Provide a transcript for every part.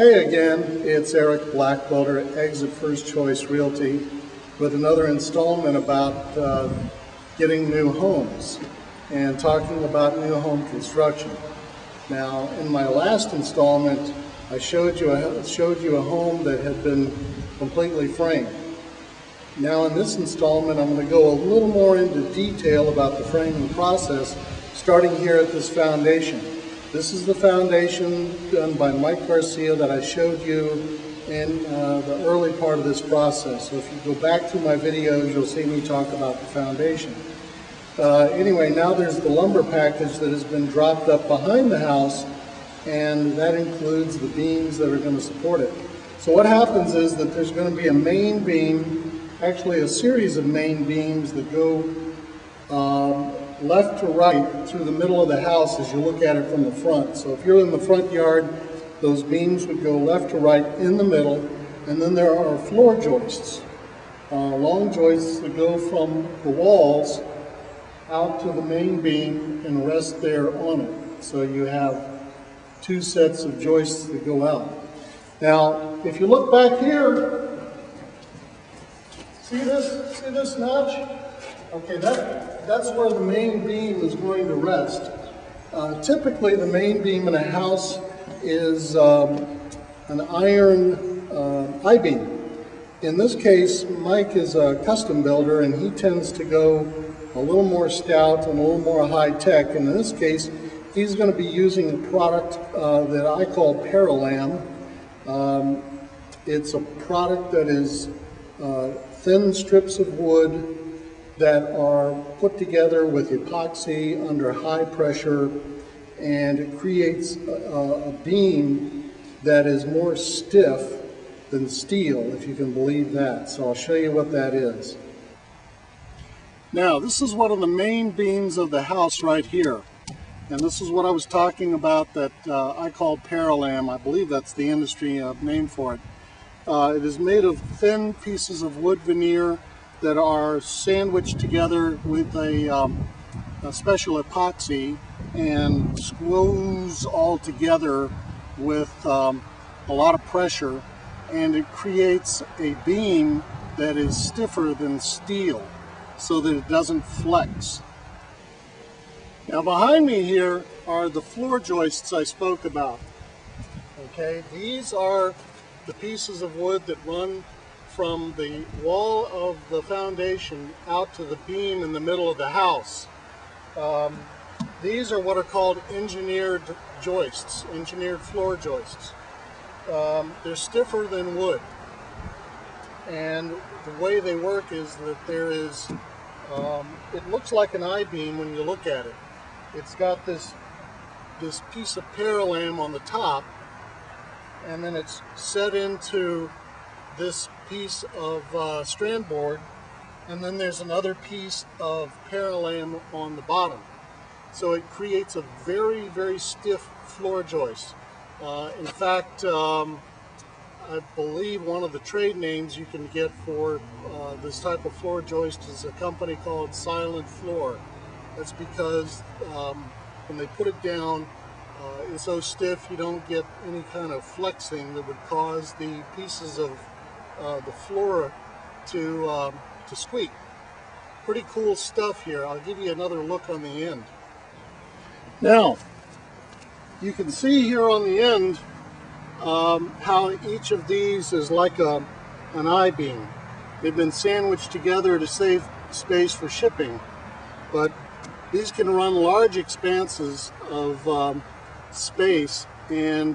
Hey again, it's Erick Blackwelder, Exit First Choice Realty, with another installment about getting new homes and talking about new home construction. Now, in my last installment, I showed you a home that had been completely framed. Now, in this installment, I'm going to go a little more into detail about the framing process, starting here at this foundation. This is the foundation done by Mike Garcia that I showed you in the early part of this process. So if you go back through my videos, you'll see me talk about the foundation. Anyway, now there's the lumber package that has been dropped up behind the house, and that includes the beams that are going to support it. So what happens is that there's going to be a main beam, actually a series of main beams that go left to right through the middle of the house as you look at it from the front. So if you're in the front yard, those beams would go left to right in the middle, and then there are floor joists, long joists that go from the walls out to the main beam and rest there on it. So you have two sets of joists that go out. Now, if you look back here, see this notch? Okay, that's where the main beam is going to rest. Typically, the main beam in a house is an iron I-beam. In this case, Mike is a custom builder, and he tends to go a little more stout and a little more high-tech. And in this case, he's going to be using a product that I call Paralam. It's a product that is thin strips of wood that are put together with epoxy under high pressure, and it creates a beam that is more stiff than steel, if you can believe that. So I'll show you what that is. Now, this is one of the main beams of the house right here. And this is what I was talking about that I call Paralam. I believe that's the industry name for it. It is made of thin pieces of wood veneer that are sandwiched together with a special epoxy and screws all together with a lot of pressure, and it creates a beam that is stiffer than steel so that it doesn't flex. Now behind me here are the floor joists I spoke about. Okay, these are the pieces of wood that run from the wall of the foundation out to the beam in the middle of the house. These are what are called engineered joists, engineered floor joists. They're stiffer than wood, and the way they work is that there is, it looks like an I-beam when you look at it. It's got this piece of Paralam on the top, and then it's set into this piece of strand board, and then there's another piece of Paralam on the bottom. So it creates a very, very stiff floor joist. In fact, I believe one of the trade names you can get for this type of floor joist is a company called Silent Floor. That's because when they put it down, it's so stiff you don't get any kind of flexing that would cause the pieces of the floor to squeak. Pretty cool stuff here. I'll give you another look on the end. Now, you can see here on the end how each of these is like an I-beam. They've been sandwiched together to save space for shipping, but these can run large expanses of space and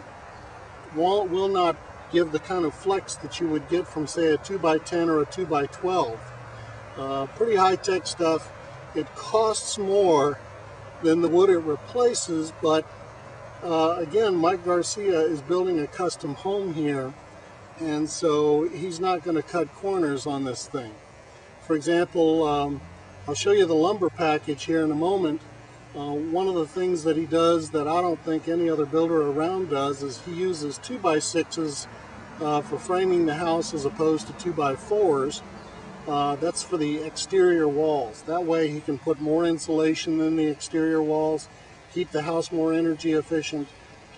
will not give the kind of flex that you would get from, say, a 2x10 or a 2x12. Pretty high-tech stuff. It costs more than the wood it replaces, but again, Mike Garcia is building a custom home here, and so he's not going to cut corners on this thing. For example, I'll show you the lumber package here in a moment. One of the things that he does that I don't think any other builder around does is he uses 2x6s for framing the house as opposed to 2x4s. That's for the exterior walls. That way he can put more insulation in the exterior walls, keep the house more energy efficient,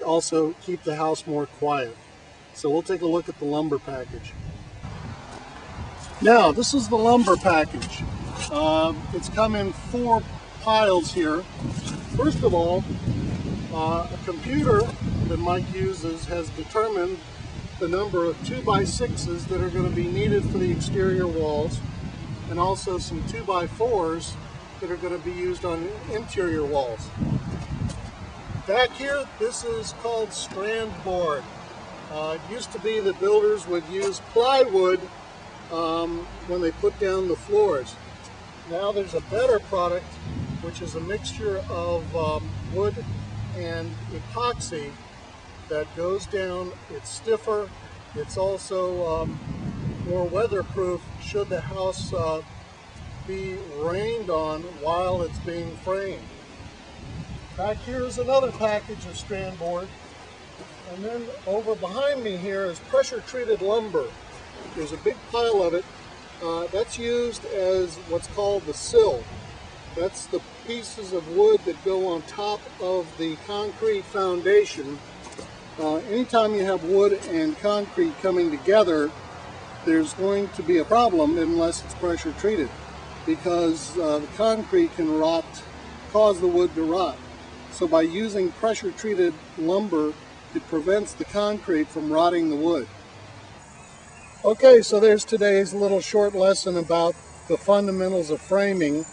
also keep the house more quiet. So we'll take a look at the lumber package. Now, this is the lumber package. It's come in 4 piles here. First of all, a computer that Mike uses has determined the number of 2x6s that are going to be needed for the exterior walls, and also some 2x4s that are going to be used on interior walls. Back here, this is called strand board. It used to be that builders would use plywood when they put down the floors. Now there's a better product, which is a mixture of wood and epoxy that goes down. It's stiffer. It's also more weatherproof should the house be rained on while it's being framed. Back here is another package of strand board. And then over behind me here is pressure treated lumber. There's a big pile of it. That's used as what's called the sill. That's the pieces of wood that go on top of the concrete foundation. Anytime you have wood and concrete coming together, there's going to be a problem unless it's pressure treated, because the concrete can rot, cause the wood to rot. So by using pressure treated lumber, it prevents the concrete from rotting the wood. Okay, so there's today's little short lesson about the fundamentals of framing.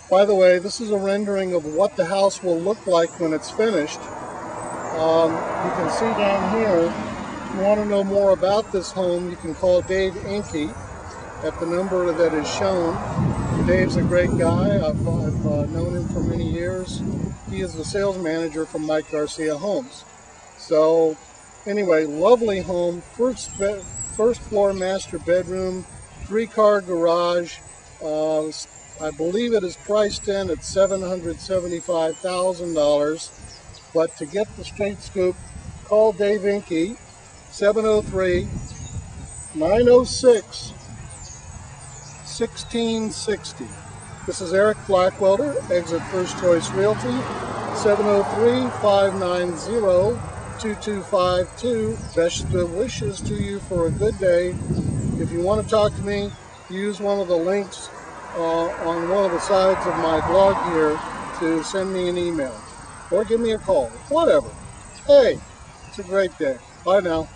By the way, this is a rendering of what the house will look like when it's finished. You can see down here, if you want to know more about this home, you can call Dave Inke at the number that is shown. Dave's a great guy. I've known him for many years. He is the sales manager from Mike Garcia Homes. So anyway, lovely home, first floor master bedroom, 3-car garage. I believe it is priced in at $775,000. But to get the straight scoop, call Dave Inke, 703-906-1660. This is Erick Blackwelder, exit First Choice Realty, 703-590-2252. Best wishes to you for a good day. If you want to talk to me, use one of the links on one of the sides of my blog here to send me an email or give me a call, whatever. Hey, it's a great day. Bye now.